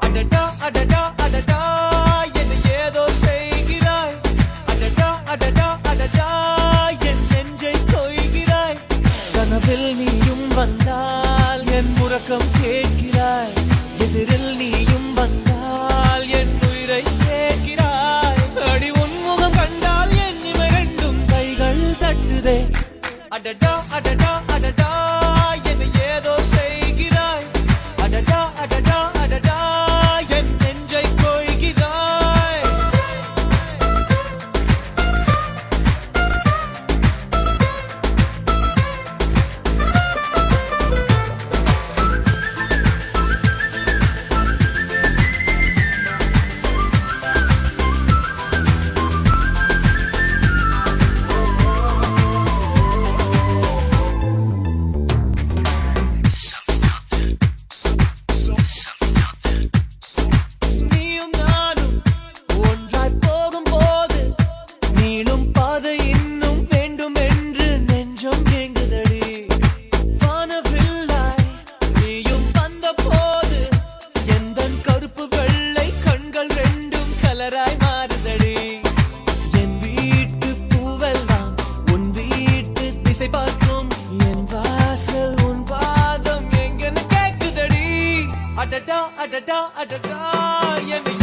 அடடா அடடா அடடா என்னை ஏதோ செய்கிறாய். அடடா அடடா அடடா என் நெஞ்சை கொய்கிறாய். கனவில் நீயும் வந்தால் என் உறக்கம் கேட்கிறாய். எதிரில் நீயும் வந்தால் என் உயிரை கேட்கிறாய். அடி உன்முகம் கண்டால் என் இவை ரெண்டும் கைகள் தட்டுதே. அடடா அடடா அடடா என்னை ஏதோ செய்கிறாய். அடடா அடடா அடடா என் நெஞ்சை கொய்கிறாய். நீயும் நானும் ஒன்றாய் போகும்போது நீளும் பாதை இன்னும் வேண்டும் என்று நெஞ்சம் ஏங்குதடி. வானவில்லாய் நீயும் வந்த போது எந்தன் கருப்பு வெள்ளை கண்கள் ரெண்டும் கலராய் மாறுதடி. என் வீட்டு பூவெல்லாம் உன் வீட்டு திசை பார்க்கும். என் வாசல் உன் பாதம் எங்கன்னு கேக்குதடி. அடடா அடடா அடடா என்னை